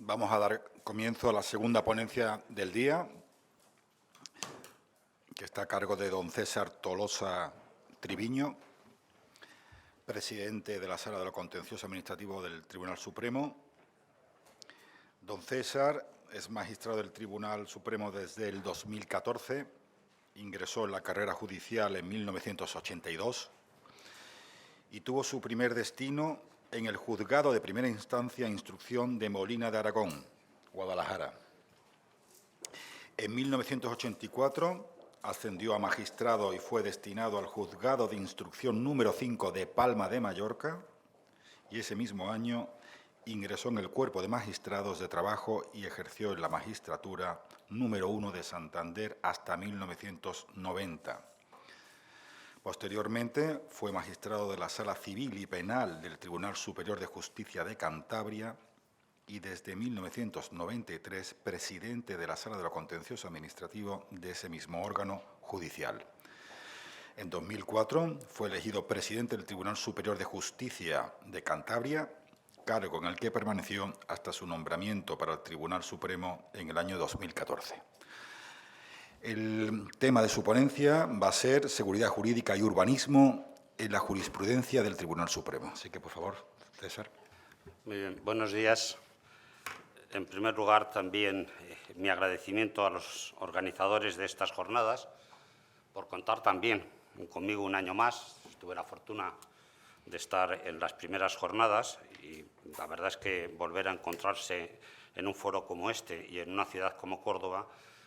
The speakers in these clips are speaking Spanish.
Vamos a dar comienzo a la segunda ponencia del día, que está a cargo de don César Tolosa Triviño, presidente de la Sala de lo Contencioso Administrativo del Tribunal Supremo. Don César es magistrado del Tribunal Supremo desde el 2014, ingresó en la carrera judicial en 1982 y tuvo su primer destino en el Juzgado de Primera Instancia e Instrucción de Molina de Aragón, Guadalajara. En 1984 ascendió a magistrado y fue destinado al Juzgado de Instrucción número 5 de Palma de Mallorca y ese mismo año ingresó en el Cuerpo de Magistrados de Trabajo y ejerció en la magistratura número 1 de Santander hasta 1990. Posteriormente fue magistrado de la Sala Civil y Penal del Tribunal Superior de Justicia de Cantabria y desde 1993 presidente de la Sala de lo Contencioso Administrativo de ese mismo órgano judicial. En 2004 fue elegido presidente del Tribunal Superior de Justicia de Cantabria, cargo en el que permaneció hasta su nombramiento para el Tribunal Supremo en el año 2014. El tema de su ponencia va a ser seguridad jurídica y urbanismo en la jurisprudencia del Tribunal Supremo. Así que, por favor, César. Muy bien, buenos días. En primer lugar, también mi agradecimiento a los organizadores de estas jornadas por contar también conmigo un año más. Tuve la fortuna de estar en las primeras jornadas y la verdad es que volver a encontrarse en un foro como este y en una ciudad como Córdoba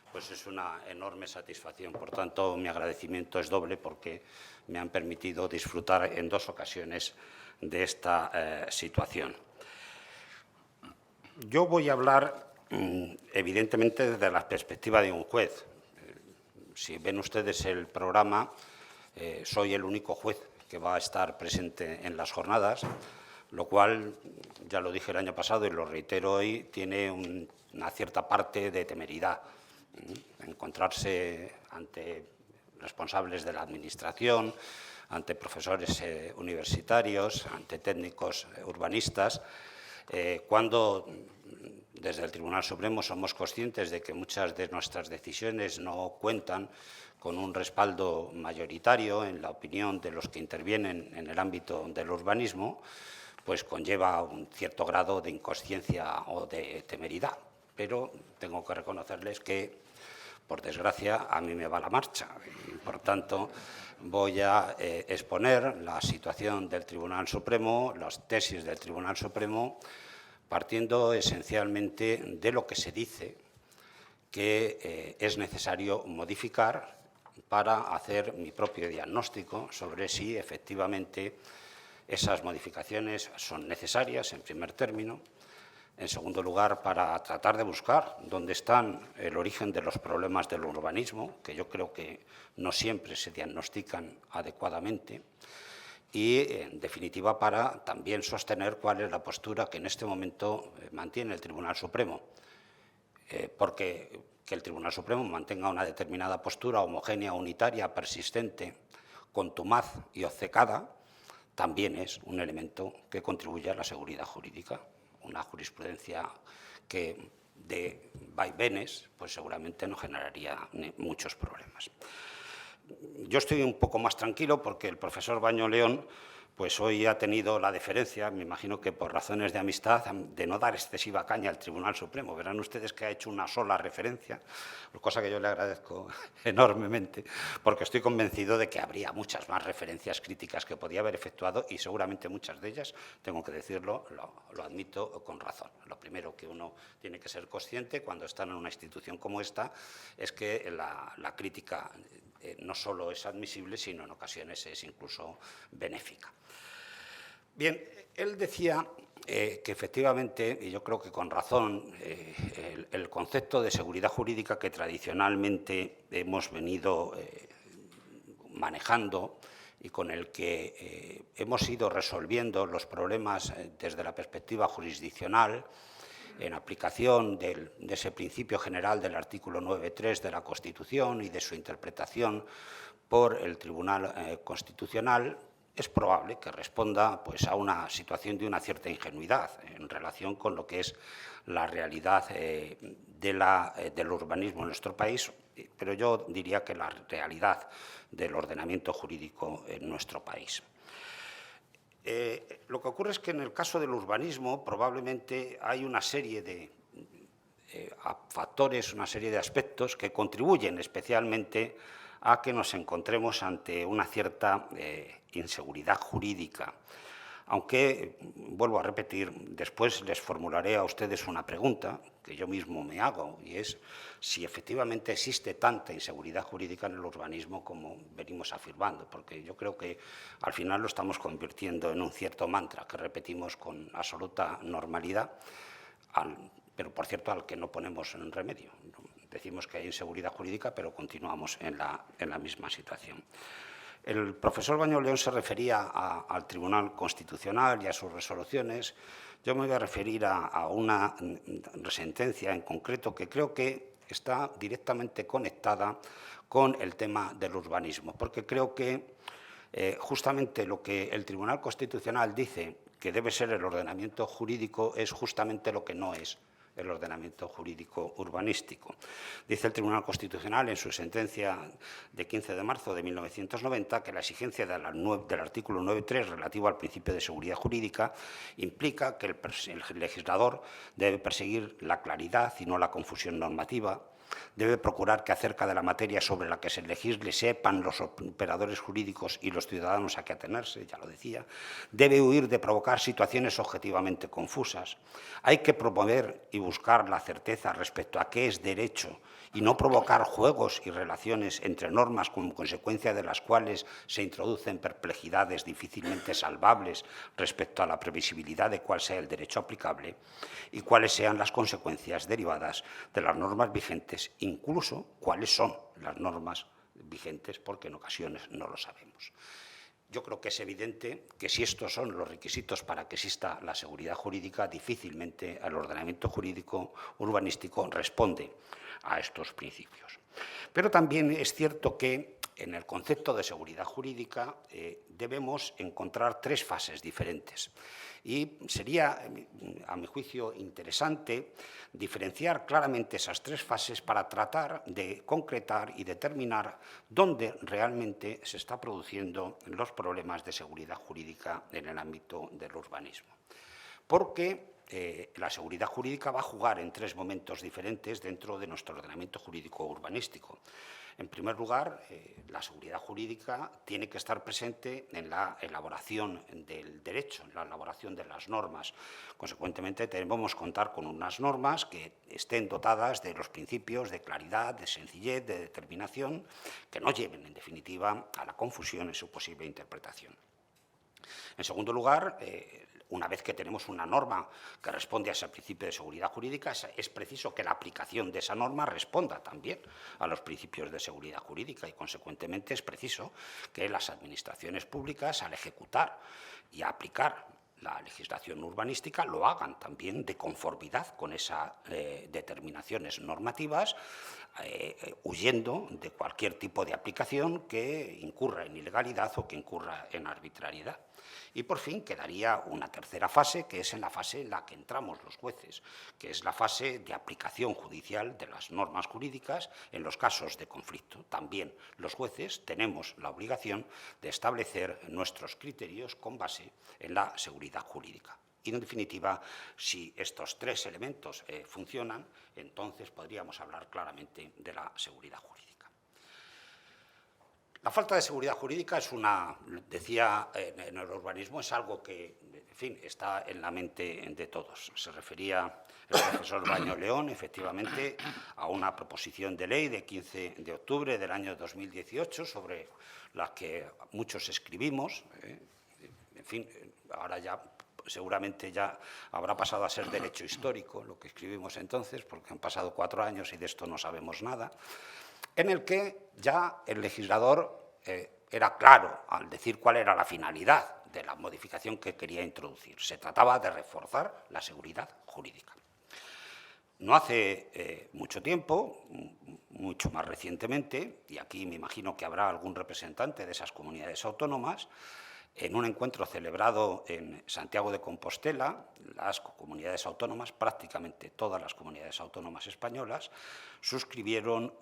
pues es una enorme satisfacción. Por tanto, mi agradecimiento es doble porque me han permitido disfrutar en dos ocasiones de esta situación. Yo voy a hablar, evidentemente, desde la perspectiva de un juez. Si ven ustedes el programa, soy el único juez que va a estar presente en las jornadas, lo cual, ya lo dije el año pasado y lo reitero hoy, tiene una cierta parte de temeridad. Encontrarse ante responsables de la Administración, ante profesores universitarios, ante técnicos urbanistas, cuando desde el Tribunal Supremo somos conscientes de que muchas de nuestras decisiones no cuentan con un respaldo mayoritario en la opinión de los que intervienen en el ámbito del urbanismo, pues conlleva un cierto grado de inconsciencia o de temeridad. Pero tengo que reconocerles que, por desgracia, a mí me va la marcha y, por tanto, voy a exponer la situación del Tribunal Supremo, las tesis del Tribunal Supremo, partiendo esencialmente de lo que se dice que es necesario modificar para hacer mi propio diagnóstico sobre si efectivamente esas modificaciones son necesarias, en primer término. En segundo lugar, para tratar de buscar dónde están el origen de los problemas del urbanismo, que yo creo que no siempre se diagnostican adecuadamente. Y, en definitiva, para también sostener cuál es la postura que en este momento mantiene el Tribunal Supremo. Porque que el Tribunal Supremo mantenga una determinada postura homogénea, unitaria, persistente, contumaz y obcecada, también es un elemento que contribuye a la seguridad jurídica. Una jurisprudencia que de vaivenes pues seguramente no generaría muchos problemas. Yo estoy un poco más tranquilo porque el profesor Baño León pues hoy ha tenido la deferencia, me imagino que por razones de amistad, de no dar excesiva caña al Tribunal Supremo. Verán ustedes que ha hecho una sola referencia, cosa que yo le agradezco enormemente, porque estoy convencido de que habría muchas más referencias críticas que podía haber efectuado y seguramente muchas de ellas, tengo que decirlo, lo admito con razón. Lo primero que uno tiene que ser consciente cuando está en una institución como esta es que la crítica no solo es admisible, sino en ocasiones es incluso benéfica. Bien, él decía que efectivamente, y yo creo que con razón, el concepto de seguridad jurídica que tradicionalmente hemos venido manejando y con el que hemos ido resolviendo los problemas desde la perspectiva jurisdiccional, en aplicación de ese principio general del artículo 9.3 de la Constitución y de su interpretación por el Tribunal Constitucional, es probable que responda pues, a una situación de una cierta ingenuidad en relación con lo que es la realidad del urbanismo en nuestro país, pero yo diría que la realidad del ordenamiento jurídico en nuestro país. Lo que ocurre es que en el caso del urbanismo probablemente hay una serie de factores, una serie de aspectos que contribuyen especialmente a que nos encontremos ante una cierta inseguridad jurídica. Aunque, vuelvo a repetir, después les formularé a ustedes una pregunta que yo mismo me hago, y es si efectivamente existe tanta inseguridad jurídica en el urbanismo como venimos afirmando, porque yo creo que al final lo estamos convirtiendo en un cierto mantra que repetimos con absoluta normalidad, pero por cierto al que no ponemos en remedio. Decimos que hay inseguridad jurídica, pero continuamos en la misma situación. El profesor Baño León se refería al Tribunal Constitucional y a sus resoluciones. Yo me voy a referir a una sentencia en concreto que creo que está directamente conectada con el tema del urbanismo, porque creo que justamente lo que el Tribunal Constitucional dice que debe ser el ordenamiento jurídico es justamente lo que no es el ordenamiento jurídico urbanístico. Dice el Tribunal Constitucional en su sentencia de 15 de marzo de 1990 que la exigencia del artículo 9.3 relativo al principio de seguridad jurídica implica que el legislador debe perseguir la claridad y no la confusión normativa, debe procurar que acerca de la materia sobre la que se legisle sepan los operadores jurídicos y los ciudadanos a qué atenerse, ya lo decía, debe huir de provocar situaciones objetivamente confusas, hay que promover y buscar la certeza respecto a qué es derecho y no provocar juegos y relaciones entre normas como consecuencia de las cuales se introducen perplejidades difícilmente salvables respecto a la previsibilidad de cuál sea el derecho aplicable y cuáles sean las consecuencias derivadas de las normas vigentes, incluso cuáles son las normas vigentes, porque en ocasiones no lo sabemos. Yo creo que es evidente que si estos son los requisitos para que exista la seguridad jurídica, difícilmente el ordenamiento jurídico urbanístico responde a estos principios. Pero también es cierto que en el concepto de seguridad jurídica debemos encontrar tres fases diferentes. Y sería, a mi juicio, interesante diferenciar claramente esas tres fases para tratar de concretar y determinar dónde realmente se están produciendo los problemas de seguridad jurídica en el ámbito del urbanismo. Porque la seguridad jurídica va a jugar en tres momentos diferentes dentro de nuestro ordenamiento jurídico urbanístico. En primer lugar, la seguridad jurídica tiene que estar presente en la elaboración del derecho, en la elaboración de las normas. Consecuentemente, debemos contar con unas normas que estén dotadas de los principios de claridad, de sencillez, de determinación, que no lleven, en definitiva, a la confusión en su posible interpretación. En segundo lugar, una vez que tenemos una norma que responde a ese principio de seguridad jurídica, es preciso que la aplicación de esa norma responda también a los principios de seguridad jurídica y, consecuentemente, es preciso que las administraciones públicas, al ejecutar y aplicar la legislación urbanística, lo hagan también de conformidad con esas determinaciones normativas, huyendo de cualquier tipo de aplicación que incurra en ilegalidad o que incurra en arbitrariedad. Y, por fin, quedaría una tercera fase, que es en la fase en la que entramos los jueces, que es la fase de aplicación judicial de las normas jurídicas en los casos de conflicto. También los jueces tenemos la obligación de establecer nuestros criterios con base en la seguridad jurídica. Y, en definitiva, si estos tres elementos funcionan, entonces podríamos hablar claramente de la seguridad jurídica. La falta de seguridad jurídica es decía en el urbanismo, es algo que, en fin, está en la mente de todos. Se refería el profesor Baño León, efectivamente, a una proposición de ley de 15 de octubre del año 2018, sobre la que muchos escribimos. En fin, ahora ya seguramente ya habrá pasado a ser derecho histórico lo que escribimos entonces, porque han pasado 4 años y de esto no sabemos nada, en el que ya el legislador era claro al decir cuál era la finalidad de la modificación que quería introducir. Se trataba de reforzar la seguridad jurídica. No hace mucho tiempo, mucho más recientemente, y aquí me imagino que habrá algún representante de esas comunidades autónomas, en un encuentro celebrado en Santiago de Compostela, las comunidades autónomas, prácticamente todas las comunidades autónomas españolas, suscribieron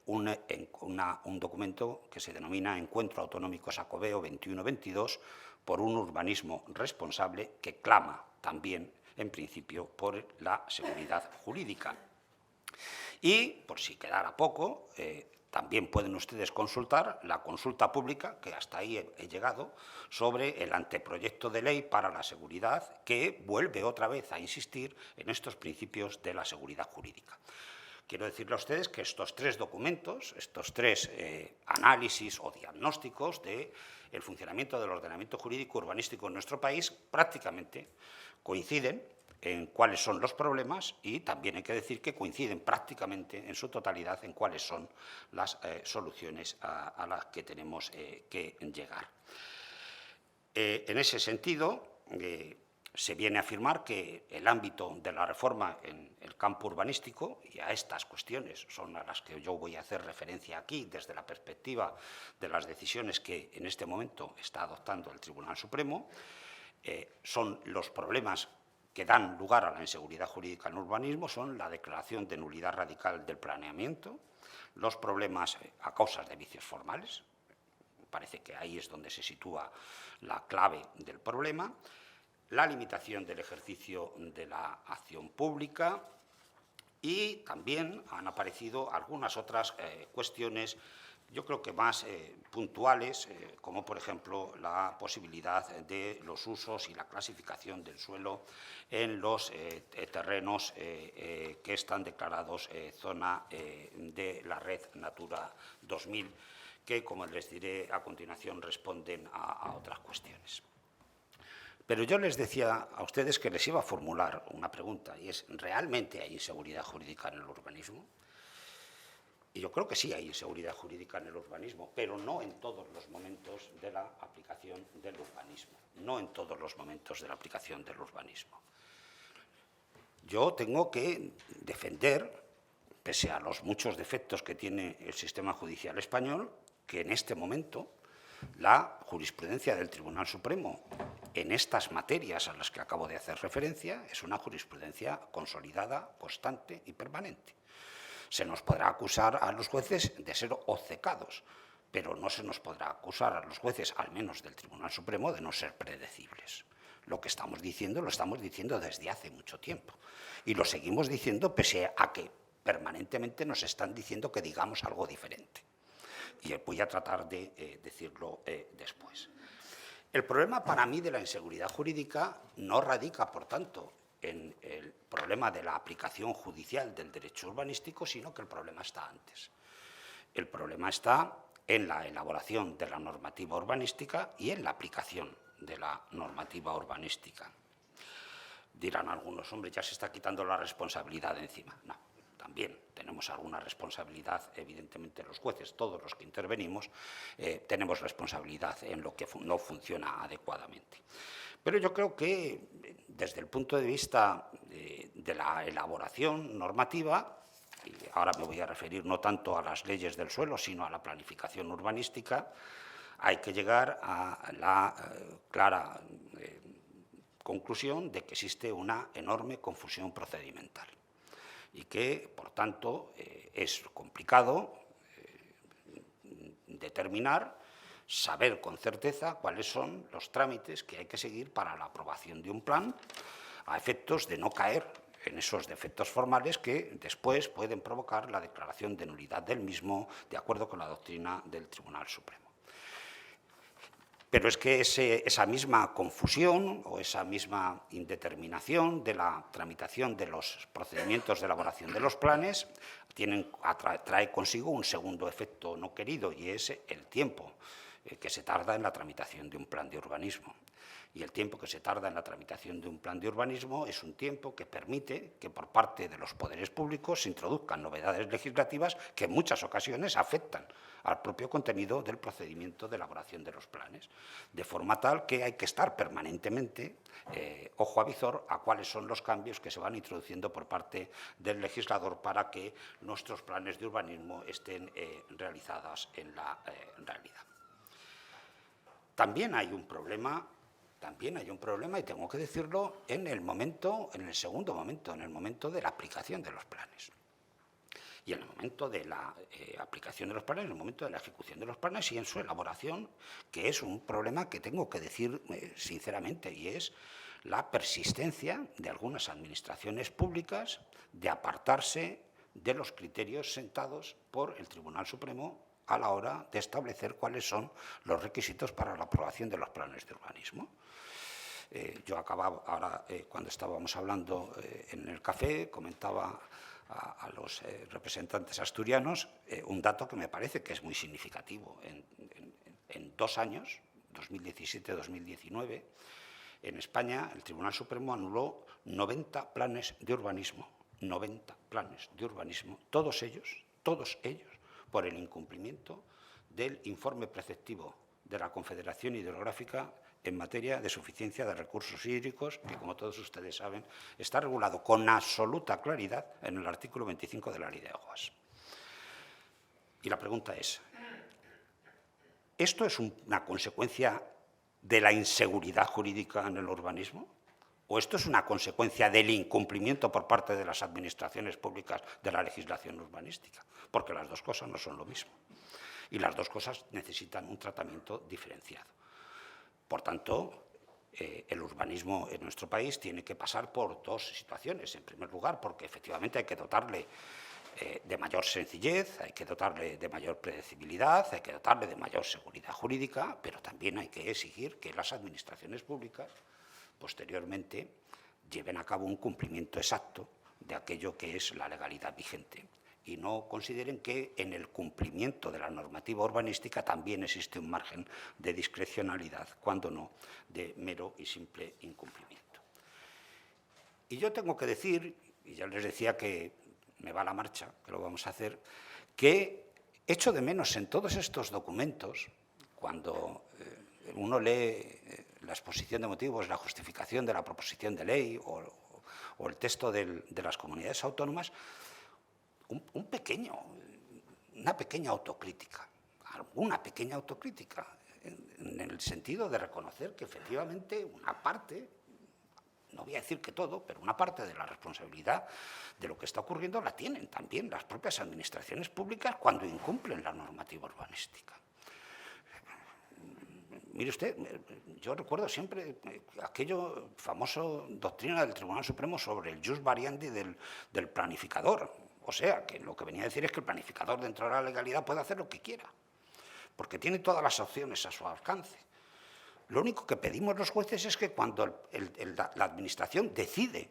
un documento que se denomina Encuentro Autonómico Xacobeo 21-22 por un urbanismo responsable, que clama también, en principio, por la seguridad jurídica. Y, por si quedara poco, también pueden ustedes consultar la consulta pública, que hasta ahí he llegado, sobre el anteproyecto de ley para la seguridad, que vuelve otra vez a insistir en estos principios de la seguridad jurídica. Quiero decirle a ustedes que estos tres documentos, estos tres análisis o diagnósticos del funcionamiento del ordenamiento jurídico urbanístico en nuestro país prácticamente coinciden en cuáles son los problemas, y también hay que decir que coinciden prácticamente en su totalidad en cuáles son las soluciones a las que tenemos que llegar. En ese sentido, se viene a afirmar que el ámbito de la reforma en el campo urbanístico, y a estas cuestiones son a las que yo voy a hacer referencia aquí desde la perspectiva de las decisiones que en este momento está adoptando el Tribunal Supremo, son los problemas que dan lugar a la inseguridad jurídica en el urbanismo, son la declaración de nulidad radical del planeamiento, los problemas a causa de vicios formales, parece que ahí es donde se sitúa la clave del problema, la limitación del ejercicio de la acción pública, y también han aparecido algunas otras cuestiones, yo creo que más puntuales, como por ejemplo la posibilidad de los usos y la clasificación del suelo en los terrenos que están declarados zona de la red Natura 2000, que, como les diré a continuación, responden a otras cuestiones. Pero yo les decía a ustedes que les iba a formular una pregunta, y es: ¿realmente hay inseguridad jurídica en el urbanismo? Y yo creo que sí hay inseguridad jurídica en el urbanismo, pero no en todos los momentos de la aplicación del urbanismo. No en todos los momentos de la aplicación del urbanismo. Yo tengo que defender, pese a los muchos defectos que tiene el sistema judicial español, que en este momento la jurisprudencia del Tribunal Supremo en estas materias a las que acabo de hacer referencia es una jurisprudencia consolidada, constante y permanente. Se nos podrá acusar a los jueces de ser obcecados, pero no se nos podrá acusar a los jueces, al menos del Tribunal Supremo, de no ser predecibles. Lo que estamos diciendo lo estamos diciendo desde hace mucho tiempo, y lo seguimos diciendo pese a que permanentemente nos están diciendo que digamos algo diferente. Y voy a tratar de decirlo después. El problema para mí de la inseguridad jurídica no radica, por tanto, en el problema de la aplicación judicial del derecho urbanístico, sino que el problema está antes. El problema está en la elaboración de la normativa urbanística y en la aplicación de la normativa urbanística. Dirán algunos: hombre, ya se está quitando la responsabilidad de encima. No, también tenemos alguna responsabilidad, evidentemente los jueces, todos los que intervenimos, tenemos responsabilidad en lo que no funciona adecuadamente. Pero yo creo que, desde el punto de vista de la elaboración normativa, y ahora me voy a referir no tanto a las leyes del suelo, sino a la planificación urbanística, hay que llegar a la clara conclusión de que existe una enorme confusión procedimental y que, por tanto, es complicado determinar, saber con certeza cuáles son los trámites que hay que seguir para la aprobación de un plan, a efectos de no caer en esos defectos formales que después pueden provocar la declaración de nulidad del mismo, de acuerdo con la doctrina del Tribunal Supremo. Pero es que esa misma confusión o esa misma indeterminación de la tramitación de los procedimientos de elaboración de los planes trae consigo un segundo efecto no querido, y es el tiempo que se tarda en la tramitación de un plan de urbanismo. Y el tiempo que se tarda en la tramitación de un plan de urbanismo es un tiempo que permite que por parte de los poderes públicos se introduzcan novedades legislativas que en muchas ocasiones afectan al propio contenido del procedimiento de elaboración de los planes, de forma tal que hay que estar permanentemente ojo a visor a cuáles son los cambios que se van introduciendo por parte del legislador para que nuestros planes de urbanismo estén realizados en la realidad. también hay un problema, y tengo que decirlo, en el segundo momento, en el momento de la aplicación de los planes. Y en el momento de la aplicación de los planes, en el momento de la ejecución de los planes y en su elaboración, que es un problema que tengo que decir sinceramente, y es la persistencia de algunas administraciones públicas de apartarse de los criterios sentados por el Tribunal Supremo a la hora de establecer cuáles son los requisitos para la aprobación de los planes de urbanismo. Yo acababa, ahora cuando estábamos hablando en el café, comentaba a los representantes asturianos un dato que me parece que es muy significativo. En 2 años, 2017-2019, en España el Tribunal Supremo anuló 90 planes de urbanismo, 90 planes de urbanismo, todos ellos, por el incumplimiento del informe preceptivo de la Confederación Hidrográfica en materia de suficiencia de recursos hídricos, que, como todos ustedes saben, está regulado con absoluta claridad en el artículo 25 de la Ley de Aguas. Y la pregunta es, ¿esto es una consecuencia de la inseguridad jurídica en el urbanismo? ¿O esto es una consecuencia del incumplimiento por parte de las administraciones públicas de la legislación urbanística? Porque las dos cosas no son lo mismo. Y las dos cosas necesitan un tratamiento diferenciado. Por tanto, el urbanismo en nuestro país tiene que pasar por 2 situaciones. En primer lugar, porque efectivamente hay que dotarle de mayor sencillez, hay que dotarle de mayor predecibilidad, hay que dotarle de mayor seguridad jurídica, pero también hay que exigir que las administraciones públicas posteriormente lleven a cabo un cumplimiento exacto de aquello que es la legalidad vigente y no consideren que en el cumplimiento de la normativa urbanística también existe un margen de discrecionalidad, cuando no de mero y simple incumplimiento. Y yo tengo que decir, y ya les decía que me va la marcha, que lo vamos a hacer, que echo de menos en todos estos documentos, cuando uno lee la exposición de motivos, la justificación de la proposición de ley o el texto de las comunidades autónomas, una pequeña autocrítica, en el sentido de reconocer que efectivamente una parte, no voy a decir que todo, pero una parte de la responsabilidad de lo que está ocurriendo la tienen también las propias administraciones públicas cuando incumplen la normativa urbanística. Mire usted, yo recuerdo siempre aquello famoso doctrina del Tribunal Supremo sobre el jus variandi del planificador. O sea, que lo que venía a decir es que el planificador, dentro de la legalidad, puede hacer lo que quiera, porque tiene todas las opciones a su alcance. Lo único que pedimos los jueces es que cuando la Administración decide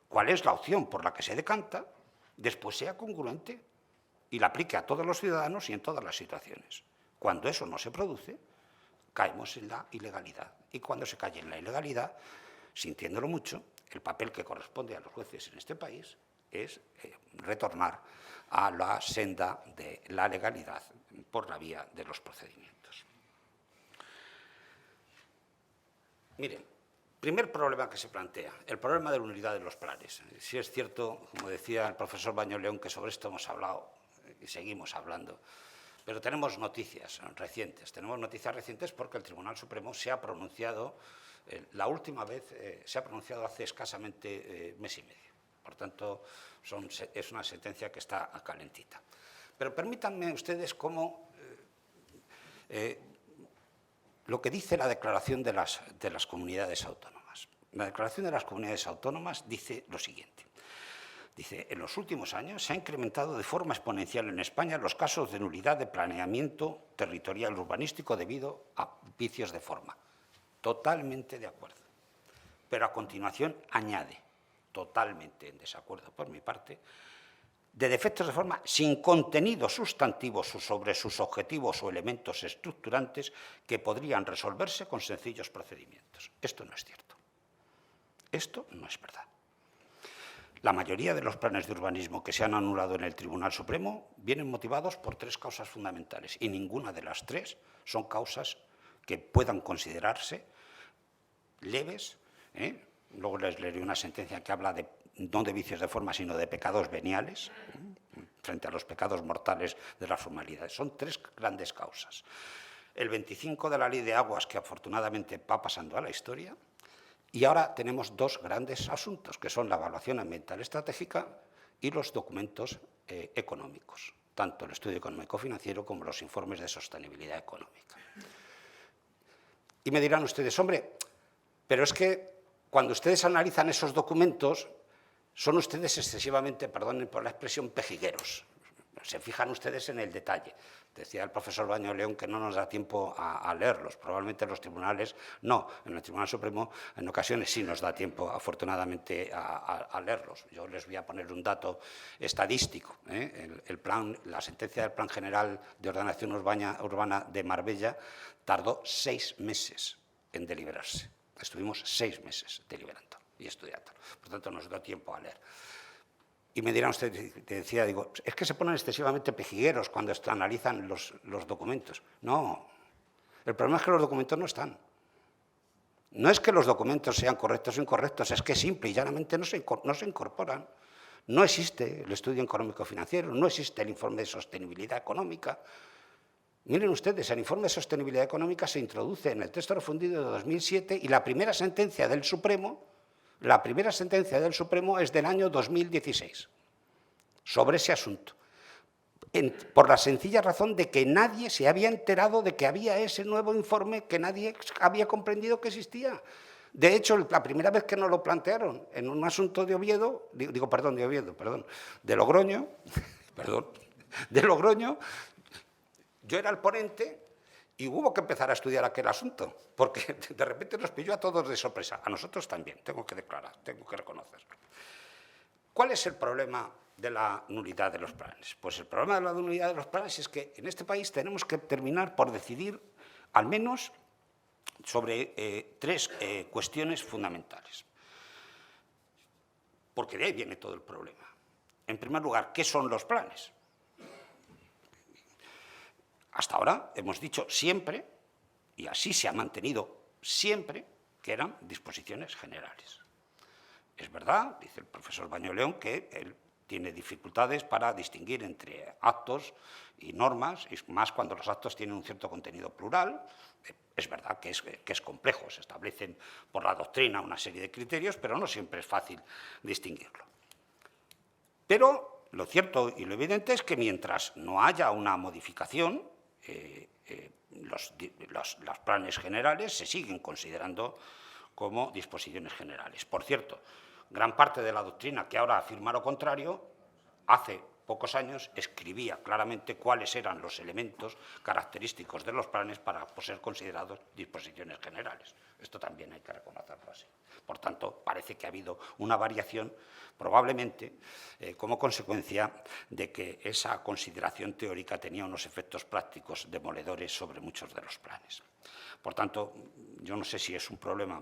cuál es la opción por la que se decanta, después sea congruente y la aplique a todos los ciudadanos y en todas las situaciones. Cuando eso no se produce, caemos en la ilegalidad. Y cuando se cae en la ilegalidad, sintiéndolo mucho, el papel que corresponde a los jueces en este país es retornar a la senda de la legalidad por la vía de los procedimientos. Miren, primer problema que se plantea, el problema de la unidad de los planes. Sí es cierto, como decía el profesor Baño León, que sobre esto hemos hablado y seguimos hablando, pero tenemos noticias recientes. Tenemos noticias recientes porque el Tribunal Supremo se ha pronunciado, la última vez se ha pronunciado hace escasamente mes y medio. Por tanto, es una sentencia que está calentita. Pero permítanme ustedes cómo lo que dice la Declaración de las Comunidades Autónomas. La Declaración de las Comunidades Autónomas dice lo siguiente. Dice, en los últimos años se ha incrementado de forma exponencial en España los casos de nulidad de planeamiento territorial urbanístico debido a vicios de forma. Totalmente de acuerdo. Pero a continuación añade, totalmente en desacuerdo por mi parte, de defectos de forma sin contenido sustantivo sobre sus objetivos o elementos estructurantes que podrían resolverse con sencillos procedimientos. Esto no es cierto. Esto no es verdad. La mayoría de los planes de urbanismo que se han anulado en el Tribunal Supremo vienen motivados por 3 causas fundamentales y ninguna de las 3 son causas que puedan considerarse leves. Luego les leeré una sentencia que habla no de vicios de forma, sino de pecados veniales, frente a los pecados mortales de las formalidades. Son 3 grandes causas. el 25 de la Ley de Aguas, que afortunadamente va pasando a la historia, y ahora tenemos dos grandes asuntos, que son la evaluación ambiental estratégica y los documentos económicos, tanto el estudio económico-financiero como los informes de sostenibilidad económica. Y me dirán ustedes, hombre, pero es que cuando ustedes analizan esos documentos, son ustedes excesivamente, perdonen por la expresión, pejigueros. Se fijan ustedes en el detalle. Decía el profesor Baño León que no nos da tiempo a leerlos. Probablemente en los tribunales no. En el Tribunal Supremo en ocasiones sí nos da tiempo, afortunadamente, a leerlos. Yo les voy a poner un dato estadístico. La sentencia del Plan General de Ordenación Urbana de Marbella tardó 6 meses en deliberarse. Estuvimos 6 meses deliberando y estudiando. Por tanto, nos dio tiempo a leer. Y me dirán ustedes, te decía, digo, es que se ponen excesivamente pejigueros cuando analizan los documentos. No, el problema es que los documentos no están. No es que los documentos sean correctos o incorrectos, es que simple y llanamente no se incorporan. No existe el estudio económico-financiero, no existe el informe de sostenibilidad económica. Miren ustedes, el informe de sostenibilidad económica se introduce en el texto refundido de 2007 y la primera sentencia del Supremo es del año 2016 sobre ese asunto, por la sencilla razón de que nadie se había enterado de que había ese nuevo informe, que nadie había comprendido que existía. De hecho, la primera vez que nos lo plantearon en un asunto de Logroño, yo era el ponente y hubo que empezar a estudiar aquel asunto, porque de repente nos pilló a todos de sorpresa, a nosotros también, tengo que declarar, tengo que reconocerlo. ¿Cuál es el problema de la nulidad de los planes? Pues el problema de la nulidad de los planes es que en este país tenemos que terminar por decidir al menos sobre 3 cuestiones fundamentales, porque de ahí viene todo el problema. En primer lugar, ¿qué son los planes? Hasta ahora hemos dicho siempre, y así se ha mantenido siempre, que eran disposiciones generales. Es verdad, dice el profesor Baño León, que él tiene dificultades para distinguir entre actos y normas, y más cuando los actos tienen un cierto contenido plural. Es verdad que es complejo, se establecen por la doctrina una serie de criterios, pero no siempre es fácil distinguirlo. Pero lo cierto y lo evidente es que mientras no haya una modificación, los planes generales se siguen considerando como disposiciones generales. Por cierto, gran parte de la doctrina que ahora afirma lo contrario, hace pocos años escribía claramente cuáles eran los elementos característicos de los planes para ser considerados disposiciones generales. Esto también hay que reconocerlo así. Por tanto, parece que ha habido una variación, probablemente como consecuencia de que esa consideración teórica tenía unos efectos prácticos demoledores sobre muchos de los planes. Por tanto, yo no sé si es un problema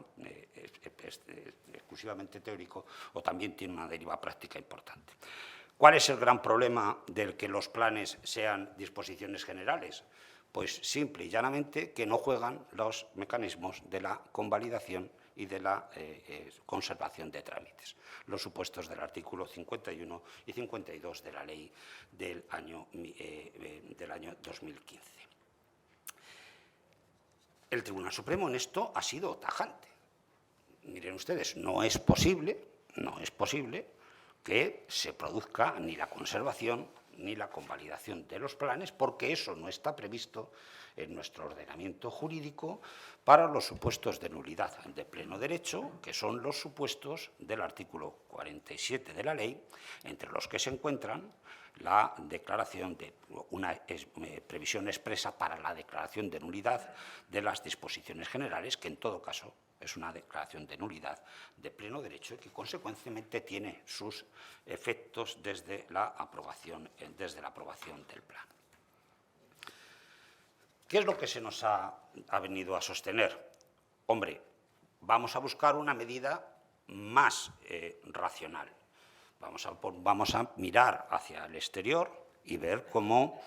exclusivamente teórico o también tiene una deriva práctica importante. ¿Cuál es el gran problema del que los planes sean disposiciones generales? Pues simple y llanamente que no juegan los mecanismos de la convalidación y de la conservación de trámites, los supuestos del artículo 51 y 52 de la ley del año 2015. El Tribunal Supremo en esto ha sido tajante. Miren ustedes, no es posible que se produzca ni la conservación ni la convalidación de los planes, porque eso no está previsto en nuestro ordenamiento jurídico para los supuestos de nulidad de pleno derecho, que son los supuestos del artículo 47 de la ley, entre los que se encuentran la declaración de una previsión expresa para la declaración de nulidad de las disposiciones generales, que en todo caso es una declaración de nulidad de pleno derecho y que consecuentemente tiene sus efectos desde la aprobación del plan. ¿Qué es lo que se nos ha venido a sostener? Hombre, vamos a buscar una medida más racional. Vamos a mirar hacia el exterior y ver cómo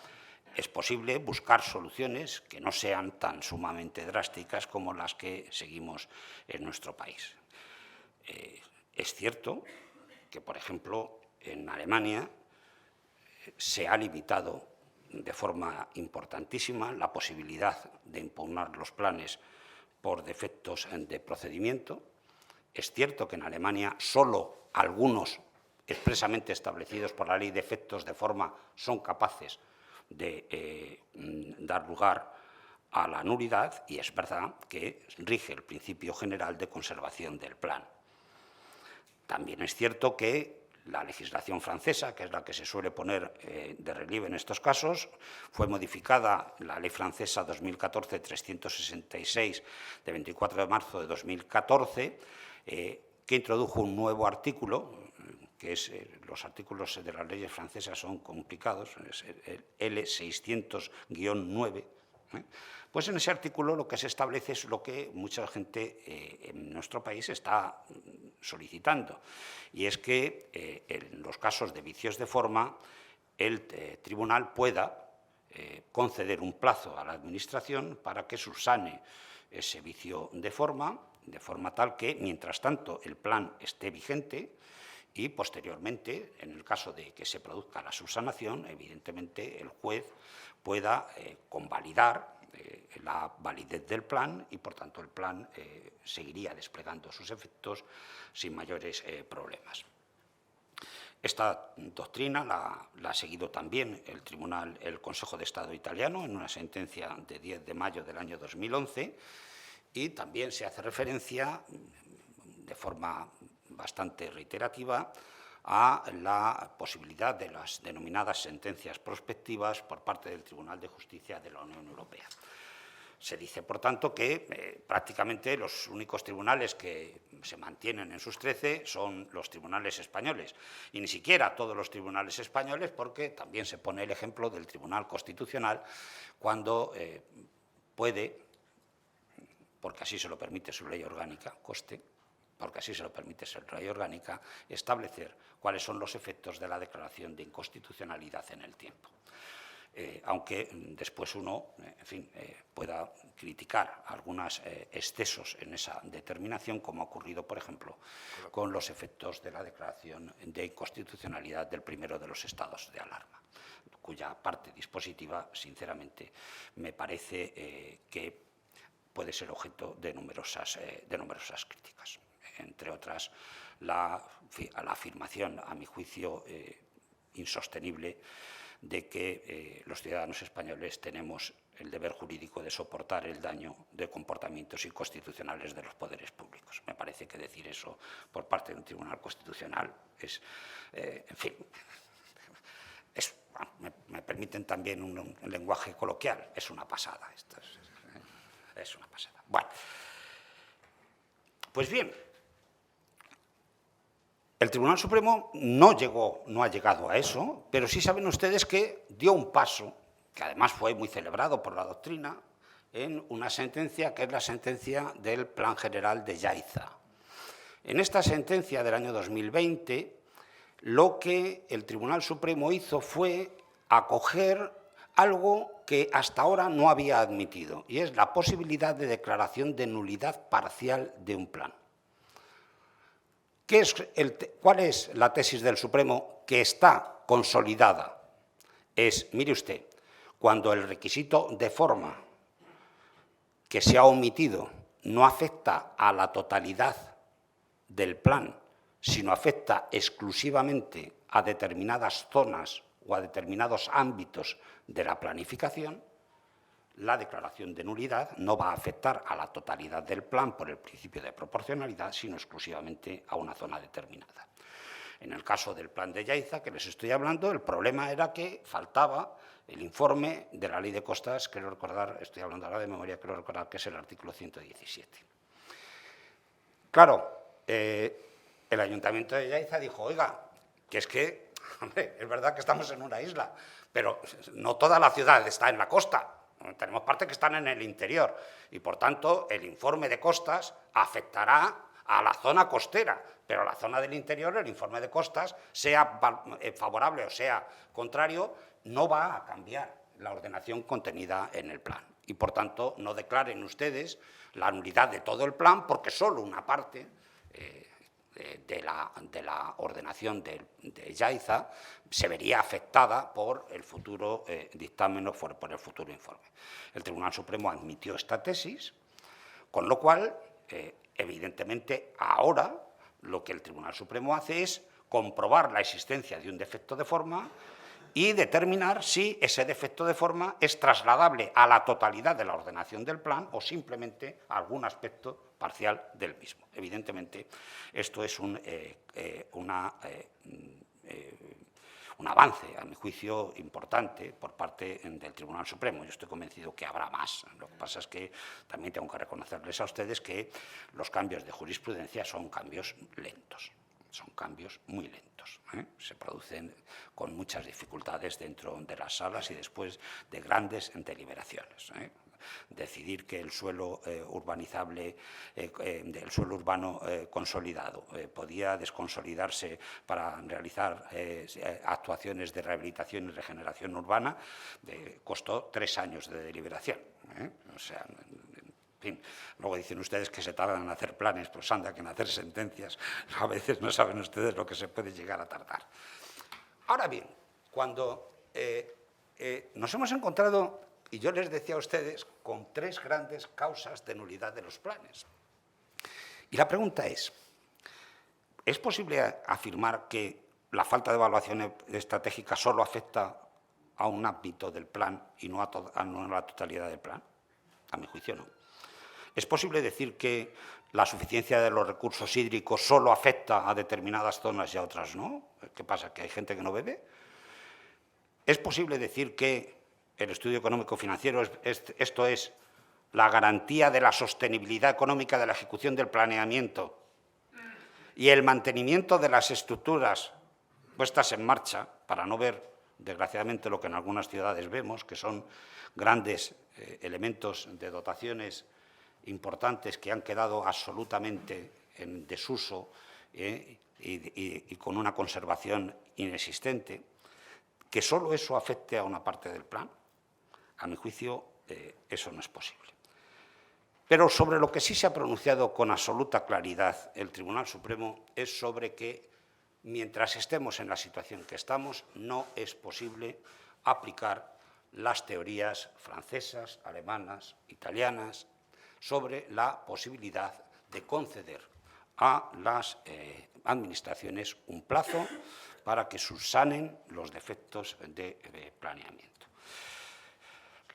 es posible buscar soluciones que no sean tan sumamente drásticas como las que seguimos en nuestro país. Es cierto que, por ejemplo, en Alemania se ha limitado de forma importantísima la posibilidad de impugnar los planes por defectos de procedimiento. Es cierto que en Alemania solo algunos expresamente establecidos por la ley de efectos de forma son capaces de dar lugar a la nulidad, y es verdad que rige el principio general de conservación del plan. También es cierto que la legislación francesa, que es la que se suele poner de relieve en estos casos, fue modificada la ley francesa 2014-366 de 24 de marzo de 2014, que introdujo un nuevo artículo, que es, los artículos de las leyes francesas son complicados, es el L600-9, pues en ese artículo lo que se establece es lo que mucha gente en nuestro país está solicitando, y es que en los casos de vicios de forma el tribunal pueda conceder un plazo a la Administración para que subsane ese vicio de forma tal que, mientras tanto, el plan esté vigente y, posteriormente, en el caso de que se produzca la subsanación, evidentemente el juez pueda convalidar la validez del plan y, por tanto, el plan seguiría desplegando sus efectos sin mayores problemas. Esta doctrina la ha seguido también el Consejo de Estado italiano en una sentencia de 10 de mayo del año 2011, y también se hace referencia de forma bastante reiterativa a la posibilidad de las denominadas sentencias prospectivas por parte del Tribunal de Justicia de la Unión Europea. Se dice, por tanto, que prácticamente los únicos tribunales que se mantienen en sus 13 son los tribunales españoles, y ni siquiera todos los tribunales españoles, porque también se pone el ejemplo del Tribunal Constitucional cuando puede, porque así se lo permite su ley orgánica, establecer cuáles son los efectos de la declaración de inconstitucionalidad en el tiempo. Aunque después uno, en fin, pueda criticar algunos excesos en esa determinación, como ha ocurrido, por ejemplo, con los efectos de la declaración de inconstitucionalidad del primero de los estados de alarma, cuya parte dispositiva, sinceramente, me parece que puede ser objeto de numerosas críticas. Entre otras, la afirmación, a mi juicio, insostenible, de que los ciudadanos españoles tenemos el deber jurídico de soportar el daño de comportamientos inconstitucionales de los poderes públicos. Me parece que decir eso por parte de un tribunal constitucional es, en fin, me permiten también un lenguaje coloquial, es una pasada. Esto es una pasada. Bueno, pues bien, el Tribunal Supremo no ha llegado a eso, pero sí saben ustedes que dio un paso, que además fue muy celebrado por la doctrina, en una sentencia que es la sentencia del Plan General de Yaiza. En esta sentencia del año 2020, lo que el Tribunal Supremo hizo fue acoger algo que hasta ahora no había admitido, y es la posibilidad de declaración de nulidad parcial de un plan. ¿Cuál es la tesis del Supremo que está consolidada? Mire usted, cuando el requisito de forma que se ha omitido no afecta a la totalidad del plan, sino afecta exclusivamente a determinadas zonas o a determinados ámbitos de la planificación, la declaración de nulidad no va a afectar a la totalidad del plan por el principio de proporcionalidad, sino exclusivamente a una zona determinada. En el caso del plan de Yaiza, que les estoy hablando, el problema era que faltaba el informe de la Ley de Costas, quiero recordar, estoy hablando ahora de memoria, quiero recordar que es el artículo 117. Claro, el Ayuntamiento de Yaiza dijo, oiga, que es que, hombre, es verdad que estamos en una isla, pero no toda la ciudad está en la costa. Tenemos partes que están en el interior y, por tanto, el informe de costas afectará a la zona costera, pero a la zona del interior el informe de costas, sea favorable o sea contrario, no va a cambiar la ordenación contenida en el plan. Y, por tanto, no declaren ustedes la nulidad de todo el plan porque solo una parte de la ordenación de Yaiza se vería afectada por el futuro dictamen o por el futuro informe. El Tribunal Supremo admitió esta tesis, con lo cual, evidentemente, ahora lo que el Tribunal Supremo hace es comprobar la existencia de un defecto de forma y determinar si ese defecto de forma es trasladable a la totalidad de la ordenación del plan o simplemente a algún aspecto parcial del mismo. Evidentemente, esto es un avance, a mi juicio, importante por parte del Tribunal Supremo. Yo estoy convencido que habrá más. Lo que pasa es que también tengo que reconocerles a ustedes que los cambios de jurisprudencia son cambios lentos. Son cambios muy lentos. Se producen con muchas dificultades dentro de las salas y después de grandes deliberaciones. Decidir que el suelo urbanizable, el suelo urbano consolidado, podía desconsolidarse para realizar actuaciones de rehabilitación y regeneración urbana, costó 3 años de deliberación. O sea, en fin, luego dicen ustedes que se tardan en hacer planes, pues anda, que en hacer sentencias a veces no saben ustedes lo que se puede llegar a tardar. Ahora bien, cuando nos hemos encontrado, y yo les decía a ustedes, con 3 grandes causas de nulidad de los planes. Y la pregunta es posible afirmar que la falta de evaluación estratégica solo afecta a un ámbito del plan y no a la totalidad del plan? A mi juicio, no. ¿Es posible decir que la suficiencia de los recursos hídricos solo afecta a determinadas zonas y a otras no? ¿Qué pasa, que hay gente que no bebe? ¿Es posible decir que el estudio económico-financiero, esto es la garantía de la sostenibilidad económica de la ejecución del planeamiento y el mantenimiento de las estructuras puestas en marcha, para no ver, desgraciadamente, lo que en algunas ciudades vemos, que son grandes elementos de dotaciones importantes que han quedado absolutamente en desuso y con una conservación inexistente, que solo eso afecte a una parte del plan? A mi juicio, eso no es posible. Pero sobre lo que sí se ha pronunciado con absoluta claridad el Tribunal Supremo es sobre que, mientras estemos en la situación que estamos, no es posible aplicar las teorías francesas, alemanas, italianas, sobre la posibilidad de conceder a las administraciones un plazo para que subsanen los defectos de planeamiento.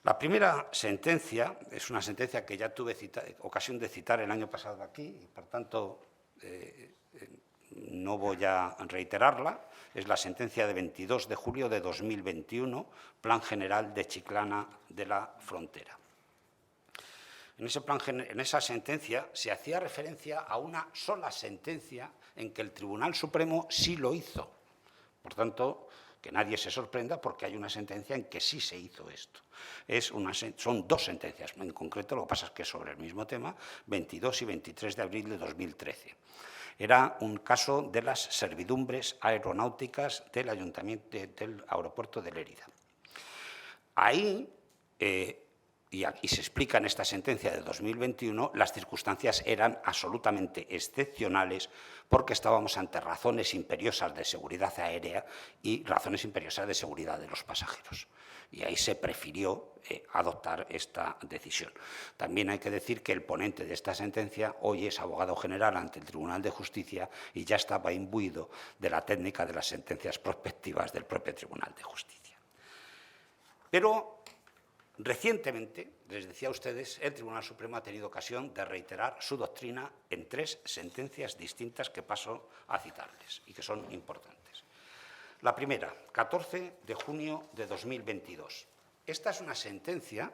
La primera sentencia es una sentencia que ya tuve ocasión de citar el año pasado aquí, y por tanto no voy a reiterarla. Es la sentencia de 22 de julio de 2021, Plan General de Chiclana de la Frontera. En esa sentencia se hacía referencia a una sola sentencia en que el Tribunal Supremo sí lo hizo. Por tanto, que nadie se sorprenda porque hay una sentencia en que sí se hizo esto. Son 2 sentencias en concreto, lo que pasa es que sobre el mismo tema, 22 y 23 de abril de 2013. Era un caso de las servidumbres aeronáuticas del Ayuntamiento del Aeropuerto de Lérida. Ahí, y se explica en esta sentencia de 2021, las circunstancias eran absolutamente excepcionales porque estábamos ante razones imperiosas de seguridad aérea y razones imperiosas de seguridad de los pasajeros. Y ahí se prefirió adoptar esta decisión. También hay que decir que el ponente de esta sentencia hoy es abogado general ante el Tribunal de Justicia y ya estaba imbuido de la técnica de las sentencias prospectivas del propio Tribunal de Justicia. Pero recientemente, les decía a ustedes, el Tribunal Supremo ha tenido ocasión de reiterar su doctrina en 3 sentencias distintas que paso a citarles y que son importantes. La primera, 14 de junio de 2022. Esta es una sentencia,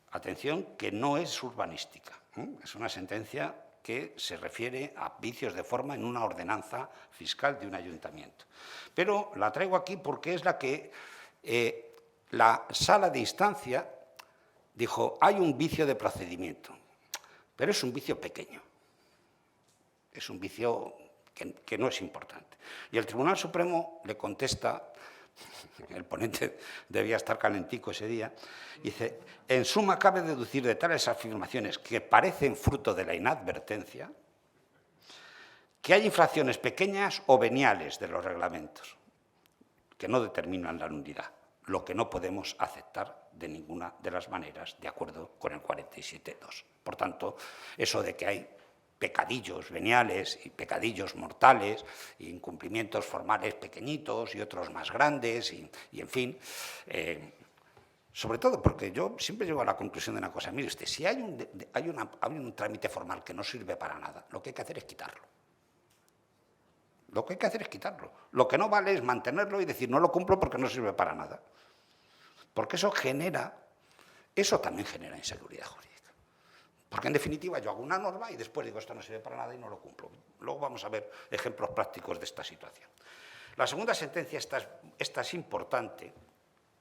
atención, que no es urbanística. Es una sentencia que se refiere a vicios de forma en una ordenanza fiscal de un ayuntamiento. Pero la traigo aquí porque es la que la sala de instancia dijo: hay un vicio de procedimiento, pero es un vicio pequeño, es un vicio que no es importante. Y el Tribunal Supremo le contesta, el ponente debía estar calentico ese día, dice: en suma cabe deducir de tales afirmaciones que parecen fruto de la inadvertencia Que hay infracciones pequeñas o veniales de los reglamentos que no determinan la nulidad, lo que no podemos aceptar de ninguna de las maneras, de acuerdo con el 47.2. Por tanto, eso de que hay pecadillos veniales y pecadillos mortales, e incumplimientos formales pequeñitos y otros más grandes, y en fin, sobre todo porque yo siempre llego a la conclusión de una cosa. Mire usted, si hay un trámite formal que no sirve para nada, lo que hay que hacer es quitarlo. Lo que hay que hacer es quitarlo. Lo que no vale es mantenerlo y decir no lo cumplo porque no sirve para nada. Porque eso también genera inseguridad jurídica. Porque en definitiva yo hago una norma y después digo esto no sirve para nada y no lo cumplo. Luego vamos a ver ejemplos prácticos de esta situación. La segunda sentencia, esta es importante,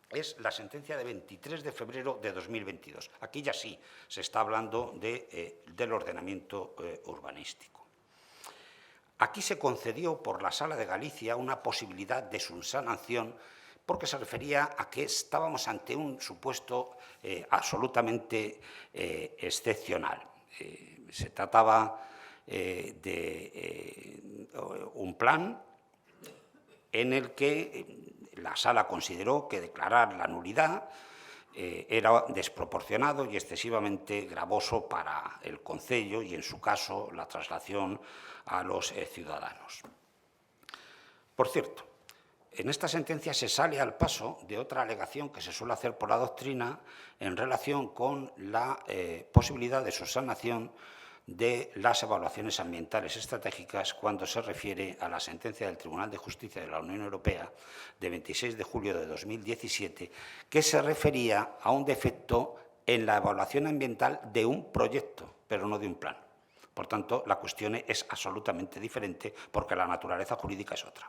es la sentencia de 23 de febrero de 2022. Aquí ya sí se está hablando del ordenamiento urbanístico. Aquí se concedió por la Sala de Galicia una posibilidad de subsanación porque se refería a que estábamos ante un supuesto absolutamente excepcional. Se trataba de un plan en el que la Sala consideró que declarar la nulidad era desproporcionado y excesivamente gravoso para el concello y, en su caso, la traslación a los ciudadanos. Por cierto, en esta sentencia se sale al paso de otra alegación que se suele hacer por la doctrina en relación con la posibilidad de subsanación de las evaluaciones ambientales estratégicas cuando se refiere a la sentencia del Tribunal de Justicia de la Unión Europea de 26 de julio de 2017, que se refería a un defecto en la evaluación ambiental de un proyecto, pero no de un plan. Por tanto, la cuestión es absolutamente diferente porque la naturaleza jurídica es otra.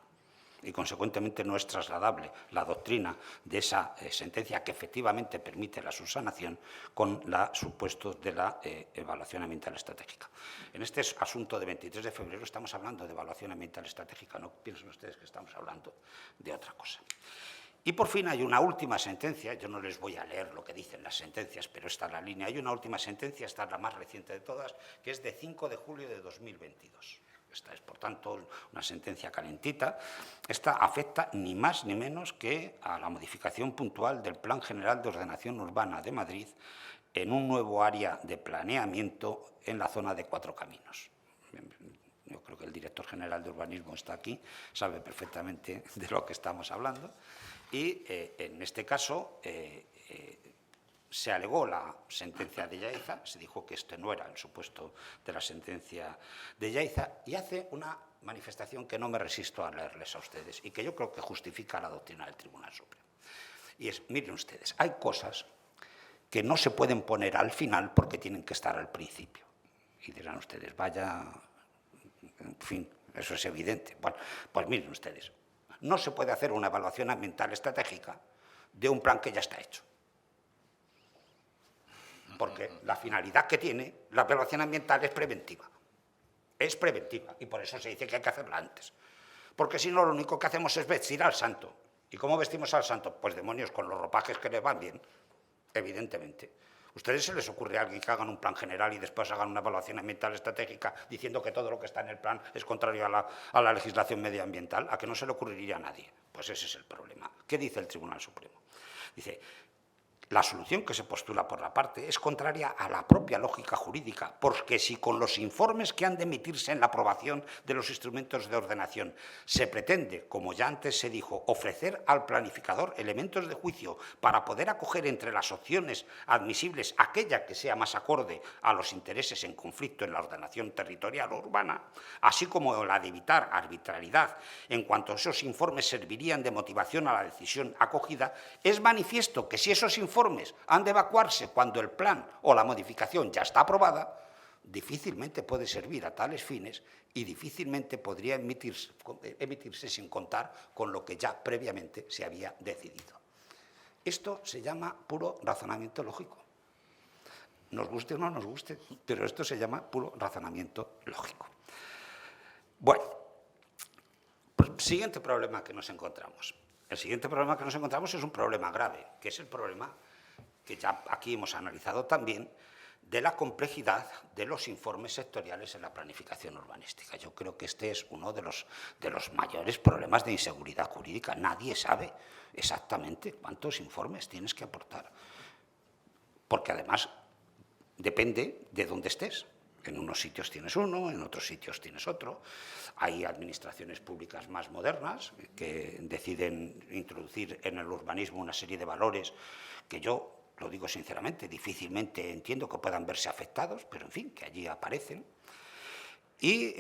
Y, consecuentemente, no es trasladable la doctrina de esa sentencia que efectivamente permite la subsanación con los supuestos de la evaluación ambiental estratégica. En este asunto de 23 de febrero estamos hablando de evaluación ambiental estratégica, no piensen ustedes que estamos hablando de otra cosa. Y, por fin, hay una última sentencia, yo no les voy a leer lo que dicen las sentencias, pero esta es la línea, hay una última sentencia, esta es la más reciente de todas, que es de 5 de julio de 2022. Esta es, por tanto, una sentencia calentita. Esta afecta ni más ni menos que a la modificación puntual del Plan General de Ordenación Urbana de Madrid en un nuevo área de planeamiento en la zona de Cuatro Caminos. Yo creo que el director general de urbanismo está aquí, sabe perfectamente de lo que estamos hablando. Y en este caso se alegó la sentencia de Yaiza, se dijo que este no era el supuesto de la sentencia de Yaiza, y hace una manifestación que no me resisto a leerles a ustedes y que yo creo que justifica la doctrina del Tribunal Supremo. Y es, miren ustedes, hay cosas que no se pueden poner al final porque tienen que estar al principio. Y dirán ustedes, vaya, en fin, eso es evidente. Bueno, pues miren ustedes, no se puede hacer una evaluación ambiental estratégica de un plan que ya está hecho. Porque la finalidad que tiene la evaluación ambiental es preventiva. Es preventiva y por eso se dice que hay que hacerla antes. Porque si no, lo único que hacemos es vestir al santo. ¿Y cómo vestimos al santo? Pues demonios, con los ropajes que le van bien, evidentemente. ¿A ustedes se les ocurre a alguien que hagan un plan general y después hagan una evaluación ambiental estratégica diciendo que todo lo que está en el plan es contrario a la legislación medioambiental? ¿A que no se le ocurriría a nadie? Pues ese es el problema. ¿Qué dice el Tribunal Supremo? Dice, la solución que se postula por la parte es contraria a la propia lógica jurídica, porque si con los informes que han de emitirse en la aprobación de los instrumentos de ordenación se pretende, como ya antes se dijo, ofrecer al planificador elementos de juicio para poder acoger entre las opciones admisibles aquella que sea más acorde a los intereses en conflicto en la ordenación territorial o urbana, así como la de evitar arbitrariedad en cuanto esos informes servirían de motivación a la decisión acogida, es manifiesto que si esos informes han de evacuarse cuando el plan o la modificación ya está aprobada, difícilmente puede servir a tales fines y difícilmente podría emitirse sin contar con lo que ya previamente se había decidido. Esto se llama puro razonamiento lógico. Nos guste o no nos guste, pero esto se llama puro razonamiento lógico. Bueno, pues, siguiente problema que nos encontramos. El siguiente problema que nos encontramos es un problema grave, que es el problema que ya aquí hemos analizado también, de la complejidad de los informes sectoriales en la planificación urbanística. Yo creo que este es uno de los mayores problemas de inseguridad jurídica. Nadie sabe exactamente cuántos informes tienes que aportar, porque además depende de dónde estés. En unos sitios tienes uno, en otros sitios tienes otro. Hay administraciones públicas más modernas que deciden introducir en el urbanismo una serie de valores que yo, lo digo sinceramente, difícilmente entiendo que puedan verse afectados, pero en fin, que allí aparecen. Y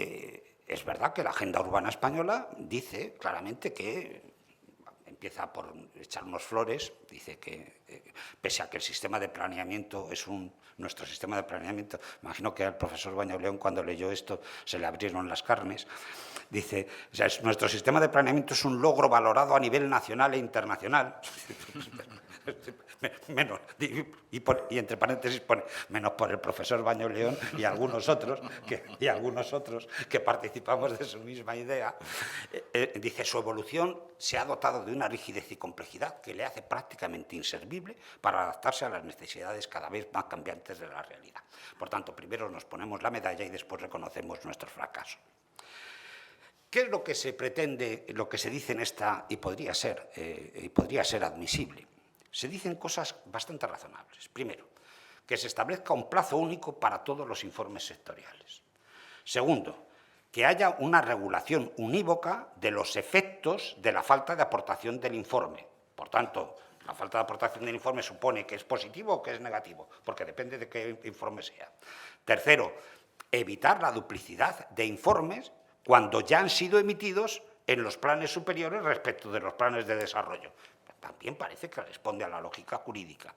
es verdad que la agenda urbana española dice claramente que, empieza por echar unos flores, dice que pese a que el sistema de planeamiento es nuestro sistema de planeamiento, imagino que al profesor Baño León cuando leyó esto se le abrieron las carnes, dice, o sea, nuestro sistema de planeamiento es un logro valorado a nivel nacional e internacional. Menos, y entre paréntesis pone, menos por el profesor Baño León y algunos otros que participamos de su misma idea. Dice, su evolución se ha dotado de una rigidez y complejidad que le hace prácticamente inservible para adaptarse a las necesidades cada vez más cambiantes de la realidad. Por tanto, primero nos ponemos la medalla y después reconocemos nuestros fracasos. ¿Qué es lo que se pretende, lo que se dice en esta, y podría ser admisible? Se dicen cosas bastante razonables. Primero, que se establezca un plazo único para todos los informes sectoriales. Segundo, que haya una regulación unívoca de los efectos de la falta de aportación del informe. Por tanto, la falta de aportación del informe supone que es positivo o que es negativo, porque depende de qué informe sea. Tercero, evitar la duplicidad de informes cuando ya han sido emitidos en los planes superiores respecto de los planes de desarrollo. También parece que responde a la lógica jurídica.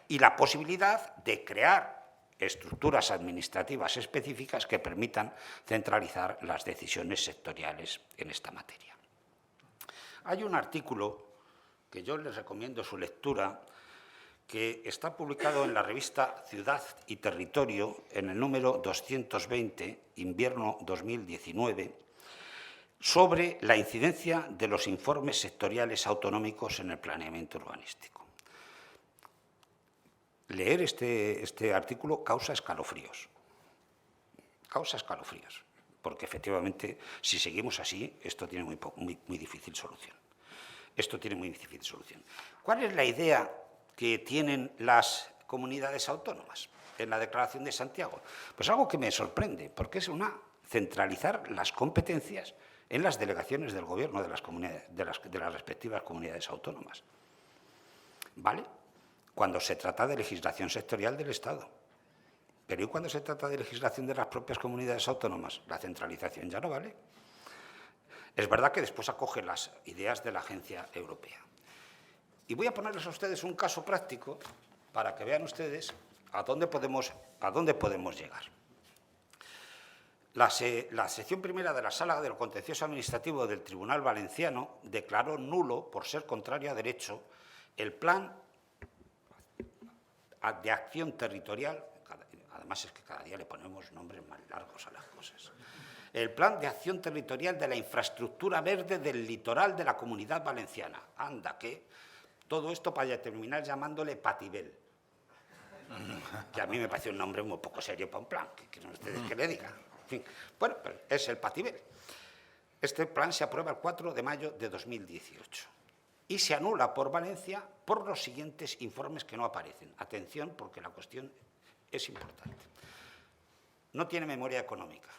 Y la posibilidad de crear estructuras administrativas específicas que permitan centralizar las decisiones sectoriales en esta materia. Hay un artículo que yo les recomiendo su lectura, que está publicado en la revista Ciudad y Territorio en el número 220, invierno 2019, sobre la incidencia de los informes sectoriales autonómicos en el planeamiento urbanístico. Leer este artículo causa escalofríos. Causa escalofríos, porque efectivamente, si seguimos así, esto tiene muy difícil solución. Esto tiene muy difícil solución. ¿Cuál es la idea que tienen las comunidades autónomas en la Declaración de Santiago? Pues algo que me sorprende, porque es centralizar las competencias en las delegaciones del Gobierno de las respectivas comunidades autónomas. ¿Vale? Cuando se trata de legislación sectorial del Estado. Pero ¿y cuando se trata de legislación de las propias comunidades autónomas? La centralización ya no vale. Es verdad que después acoge las ideas de la Agencia Europea. Y voy a ponerles a ustedes un caso práctico para que vean ustedes a dónde podemos llegar. La sección primera de la Sala del Contencioso Administrativo del Tribunal Valenciano declaró nulo, por ser contrario a derecho, el plan de acción territorial, además es que cada día le ponemos nombres más largos a las cosas, el plan de acción territorial de la infraestructura verde del litoral de la Comunidad Valenciana. Anda, que todo esto para terminar llamándole Patibel, que a mí me parece un nombre muy poco serio para un plan, que quieren ustedes que le digan. En fin, bueno, pues es el Patibel. Este plan se aprueba el 4 de mayo de 2018 y se anula por Valencia por los siguientes informes que no aparecen. Atención, porque la cuestión es importante. No tiene memoria económica.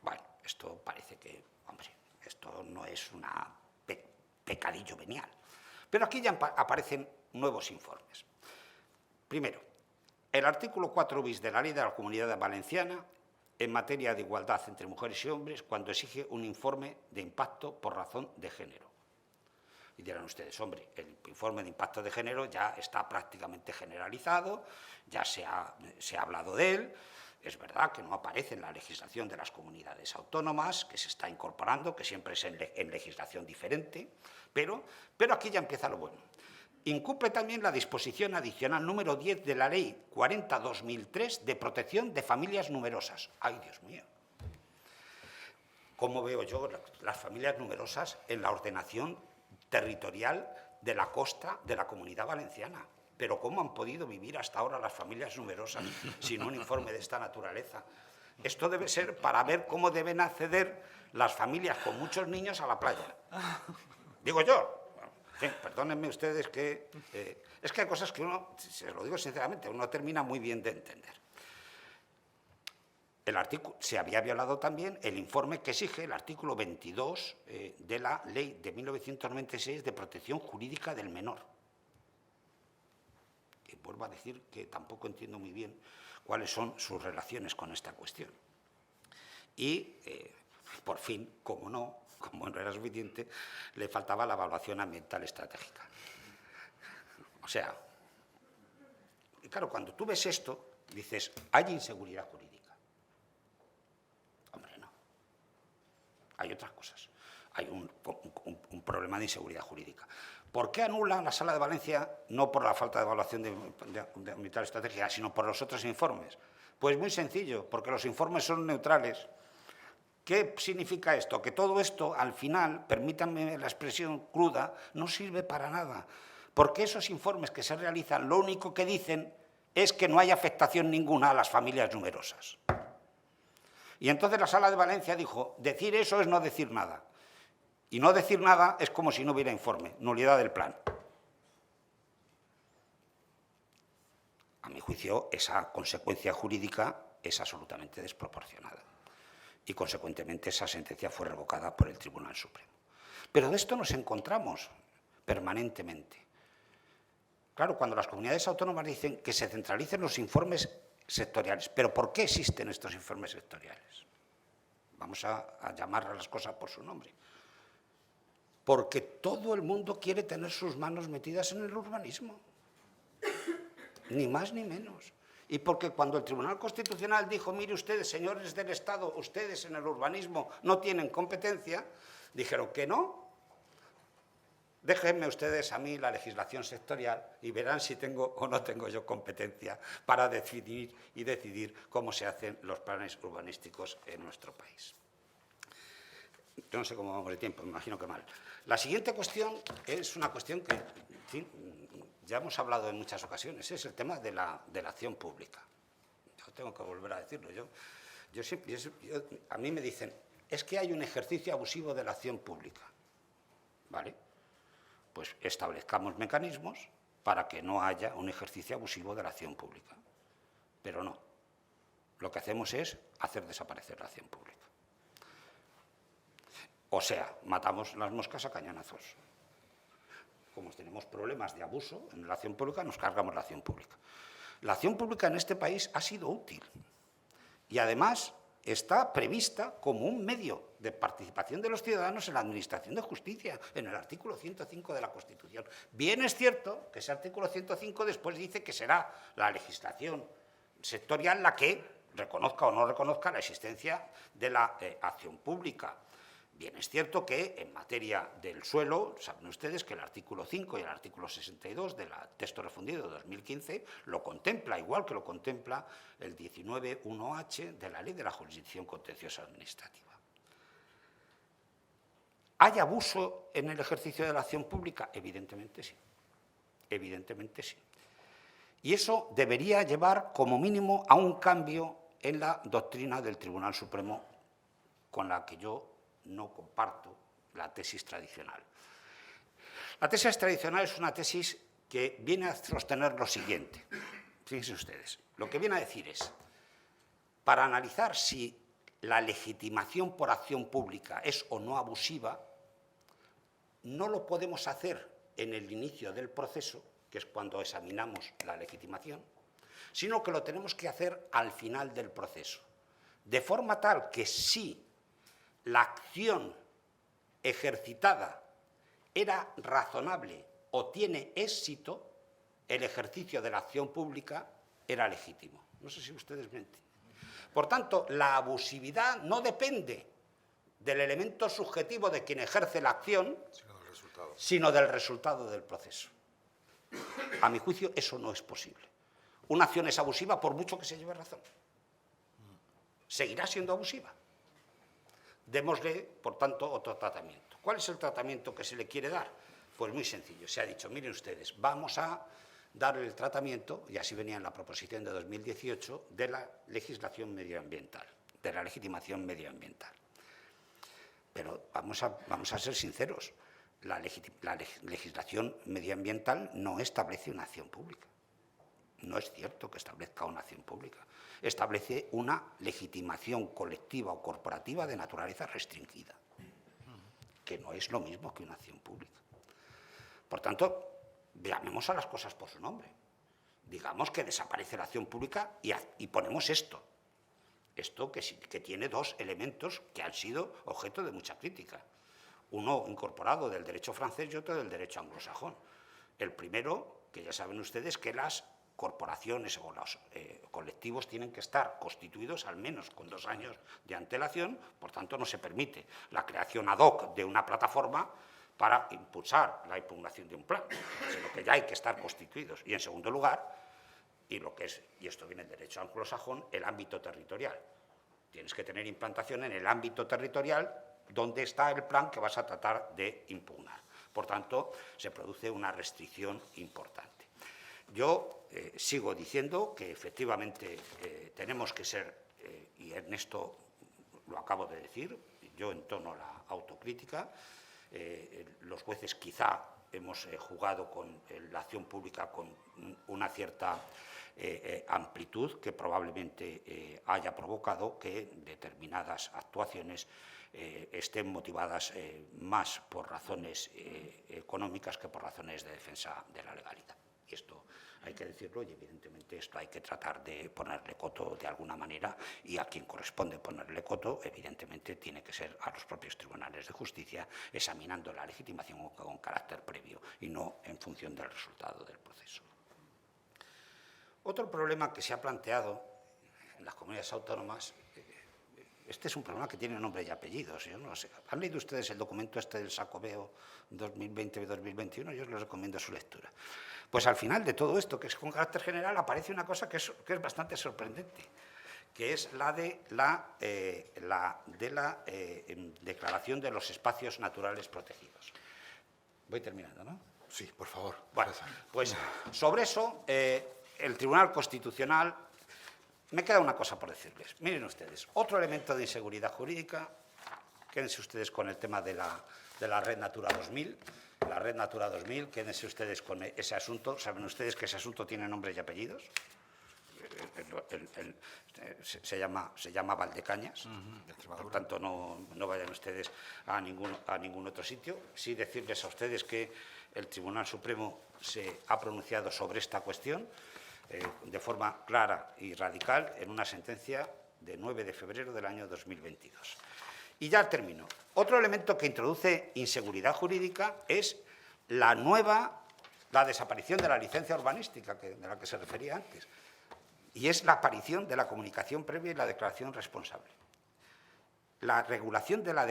Bueno, esto parece que, hombre, esto no es un pecadillo venial. Pero aquí ya aparecen nuevos informes. Primero, el artículo 4 bis de la Ley de la Comunidad Valenciana en materia de igualdad entre mujeres y hombres cuando exige un informe de impacto por razón de género. Y dirán ustedes, hombre, el informe de impacto de género ya está prácticamente generalizado, ya se ha hablado de él. Es verdad que no aparece en la legislación de las comunidades autónomas, que se está incorporando, que siempre es en legislación diferente, pero aquí ya empieza lo bueno. Incumple también la disposición adicional número 10 de la Ley 40/2003 de protección de familias numerosas. ¡Ay, Dios mío! ¿Cómo veo yo las familias numerosas en la ordenación territorial de la costa de la Comunidad Valenciana? Pero ¿cómo han podido vivir hasta ahora las familias numerosas sin un informe de esta naturaleza? Esto debe ser para ver cómo deben acceder las familias con muchos niños a la playa. Digo yo. En fin, perdónenme ustedes que... es que hay cosas que uno, se lo digo sinceramente, uno termina muy bien de entender. El artículo, se había violado también el informe que exige el artículo 22 de la Ley de 1996 de protección jurídica del menor. Y vuelvo a decir que tampoco entiendo muy bien cuáles son sus relaciones con esta cuestión. Y, por fin, como no era suficiente, le faltaba la evaluación ambiental estratégica. O sea, claro, cuando tú ves esto, dices, hay inseguridad jurídica. Hombre, no. Hay otras cosas. Hay un problema de inseguridad jurídica. ¿Por qué anula la Sala de Valencia, no por la falta de evaluación de ambiental estratégica, sino por los otros informes? Pues muy sencillo, porque los informes son neutrales. ¿Qué significa esto? Que todo esto, al final, permítanme la expresión cruda, no sirve para nada. Porque esos informes que se realizan, lo único que dicen es que no hay afectación ninguna a las familias numerosas. Y entonces la Sala de Valencia dijo, decir eso es no decir nada. Y no decir nada es como si no hubiera informe, nulidad del plan. A mi juicio, esa consecuencia jurídica es absolutamente desproporcionada. Y, consecuentemente, esa sentencia fue revocada por el Tribunal Supremo. Pero de esto nos encontramos permanentemente. Claro, cuando las comunidades autónomas dicen que se centralicen los informes sectoriales, ¿pero por qué existen estos informes sectoriales? Vamos a llamar a las cosas por su nombre. Porque todo el mundo quiere tener sus manos metidas en el urbanismo. Ni más ni menos. Y porque cuando el Tribunal Constitucional dijo, mire ustedes, señores del Estado, ustedes en el urbanismo no tienen competencia, dijeron que no. Déjenme ustedes a mí la legislación sectorial y verán si tengo o no tengo yo competencia para decidir cómo se hacen los planes urbanísticos en nuestro país. Yo no sé cómo vamos de tiempo, me imagino que mal. La siguiente cuestión es una cuestión que, en fin, ya hemos hablado en muchas ocasiones, es el tema de la acción pública. Yo tengo que volver a decirlo. A mí me dicen, es que hay un ejercicio abusivo de la acción pública. ¿Vale? Pues establezcamos mecanismos para que no haya un ejercicio abusivo de la acción pública. Pero no. Lo que hacemos es hacer desaparecer la acción pública. O sea, matamos las moscas a cañonazos. Como tenemos problemas de abuso en la acción pública, nos cargamos la acción pública. La acción pública en este país ha sido útil y además está prevista como un medio de participación de los ciudadanos en la administración de justicia, en el artículo 105 de la Constitución. Bien es cierto que ese artículo 105 después dice que será la legislación sectorial la que reconozca o no reconozca la existencia de la acción pública. Bien, es cierto que en materia del suelo, saben ustedes que el artículo 5 y el artículo 62 del texto refundido de 2015 lo contempla, igual que lo contempla el 19.1h de la Ley de la Jurisdicción Contenciosa Administrativa. ¿Hay abuso en el ejercicio de la acción pública? Evidentemente sí. Evidentemente sí. Y eso debería llevar como mínimo a un cambio en la doctrina del Tribunal Supremo, con la que yo no comparto la tesis tradicional. La tesis tradicional es una tesis que viene a sostener lo siguiente. Fíjense ustedes, lo que viene a decir es, para analizar si la legitimación por acción pública es o no abusiva, no lo podemos hacer en el inicio del proceso, que es cuando examinamos la legitimación, sino que lo tenemos que hacer al final del proceso, de forma tal que si la acción ejercitada era razonable o tiene éxito, el ejercicio de la acción pública era legítimo. No sé si ustedes me entienden. Por tanto, la abusividad no depende del elemento subjetivo de quien ejerce la acción, sino del resultado del proceso. A mi juicio, eso no es posible. Una acción es abusiva por mucho que se lleve razón. Seguirá siendo abusiva. Démosle, por tanto, otro tratamiento. ¿Cuál es el tratamiento que se le quiere dar? Pues muy sencillo. Se ha dicho, miren ustedes, vamos a dar el tratamiento, y así venía en la proposición de 2018, de la legislación medioambiental, de la legitimación medioambiental. Pero vamos a ser sinceros, la legislación medioambiental no establece una acción pública. No es cierto que establezca una acción pública. Establece una legitimación colectiva o corporativa de naturaleza restringida, que no es lo mismo que una acción pública. Por tanto, llamemos a las cosas por su nombre. Digamos que desaparece la acción pública y ponemos esto. Esto que tiene dos elementos que han sido objeto de mucha crítica. Uno incorporado del derecho francés y otro del derecho anglosajón. El primero, que ya saben ustedes, que las corporaciones o los colectivos tienen que estar constituidos al menos con 2 años de antelación, por tanto no se permite la creación ad hoc de una plataforma para impulsar la impugnación de un plan, sino que ya hay que estar constituidos. Y en segundo lugar, y esto viene del derecho anglosajón, el ámbito territorial. Tienes que tener implantación en el ámbito territorial donde está el plan que vas a tratar de impugnar. Por tanto, se produce una restricción importante. Yo sigo diciendo que efectivamente tenemos que ser, y en esto lo acabo de decir, yo entono la autocrítica, los jueces quizá hemos jugado con la acción pública con una cierta amplitud que probablemente haya provocado que determinadas actuaciones estén motivadas más por razones económicas que por razones de defensa de la legalidad. Y esto hay que decirlo y evidentemente esto hay que tratar de ponerle coto de alguna manera y a quien corresponde ponerle coto evidentemente tiene que ser a los propios tribunales de justicia examinando la legitimación con carácter previo y no en función del resultado del proceso. Otro problema que se ha planteado en las comunidades autónomas, este es un problema que tiene nombre y apellidos. Yo no sé. ¿Han leído ustedes el documento este del Xacobeo 2020-2021? Yo les recomiendo su lectura. Pues al final de todo esto, que es con carácter general, aparece una cosa que es bastante sorprendente, que es la de la declaración de los espacios naturales protegidos. Voy terminando, ¿no? Sí, por favor. Bueno, pues sobre eso, el Tribunal Constitucional... Me queda una cosa por decirles. Miren ustedes, otro elemento de inseguridad jurídica, quédense ustedes con el tema de la Red Natura 2000, la Red Natura 2000, quédense ustedes con ese asunto. ¿Saben ustedes que ese asunto tiene nombres y apellidos? Se llama Valdecañas, por tanto no vayan ustedes a ningún otro sitio. Sí decirles a ustedes que el Tribunal Supremo se ha pronunciado sobre esta cuestión de forma clara y radical en una sentencia de 9 de febrero del año 2022. Y ya termino. Otro elemento que introduce inseguridad jurídica es la desaparición de la licencia urbanística de la que se refería antes, y es la aparición de la comunicación previa y la declaración responsable. La regulación de la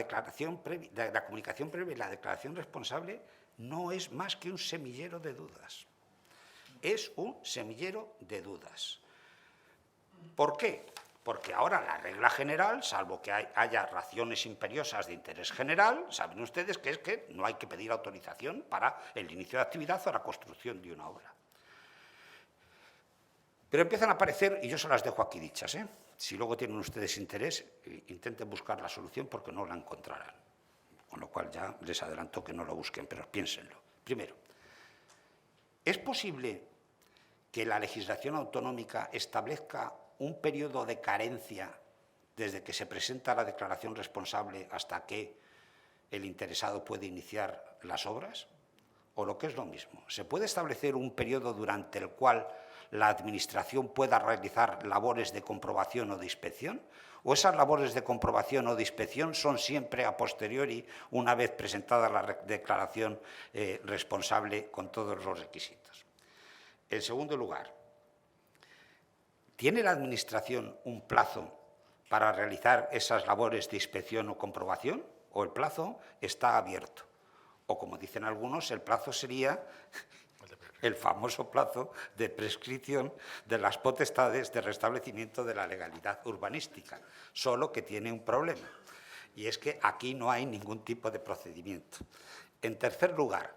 comunicación previa y la declaración responsable no es más que un semillero de dudas. Es un semillero de dudas. ¿Por qué? Porque ahora la regla general, salvo que haya razones imperiosas de interés general, saben ustedes que es que no hay que pedir autorización para el inicio de actividad o la construcción de una obra. Pero empiezan a aparecer, y yo se las dejo aquí dichas, si luego tienen ustedes interés, intenten buscar la solución porque no la encontrarán. Con lo cual ya les adelanto que no lo busquen, pero piénsenlo. Primero, ¿es posible que la legislación autonómica establezca un periodo de carencia desde que se presenta la declaración responsable hasta que el interesado puede iniciar las obras? O lo que es lo mismo, ¿se puede establecer un periodo durante el cual la Administración pueda realizar labores de comprobación o de inspección? ¿O esas labores de comprobación o de inspección son siempre a posteriori, una vez presentada la declaración responsable con todos los requisitos? En segundo lugar, ¿tiene la Administración un plazo para realizar esas labores de inspección o comprobación? ¿O el plazo está abierto? O, como dicen algunos, el plazo sería el famoso plazo de prescripción de las potestades de restablecimiento de la legalidad urbanística, solo que tiene un problema, y es que aquí no hay ningún tipo de procedimiento. En tercer lugar,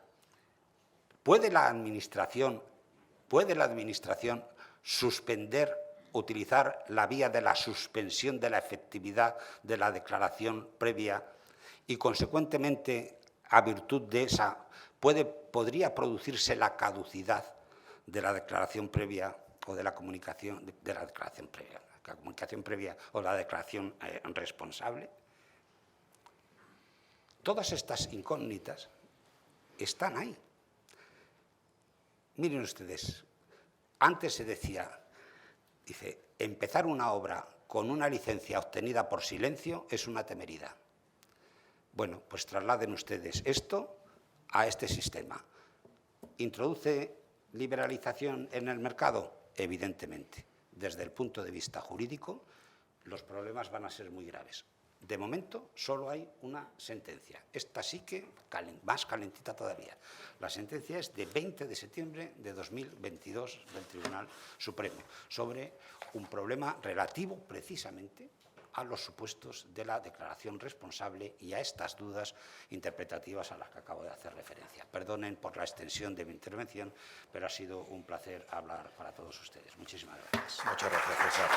¿puede la Administración ¿Puede la Administración utilizar la vía de la suspensión de la efectividad de la declaración previa y, consecuentemente, a virtud de esa, podría producirse la caducidad de la declaración previa o de la comunicación de la declaración previa, la comunicación previa o la declaración responsable? Todas estas incógnitas están ahí. Miren ustedes, antes se decía, dice, empezar una obra con una licencia obtenida por silencio es una temeridad. Bueno, pues trasladen ustedes esto a este sistema. ¿Introduce liberalización en el mercado? Evidentemente. Desde el punto de vista jurídico, los problemas van a ser muy graves. De momento, solo hay una sentencia. Esta sí que más calentita todavía. La sentencia es de 20 de septiembre de 2022 del Tribunal Supremo sobre un problema relativo precisamente a los supuestos de la declaración responsable y a estas dudas interpretativas a las que acabo de hacer referencia. Perdonen por la extensión de mi intervención, pero ha sido un placer hablar para todos ustedes. Muchísimas gracias. Muchas gracias, César.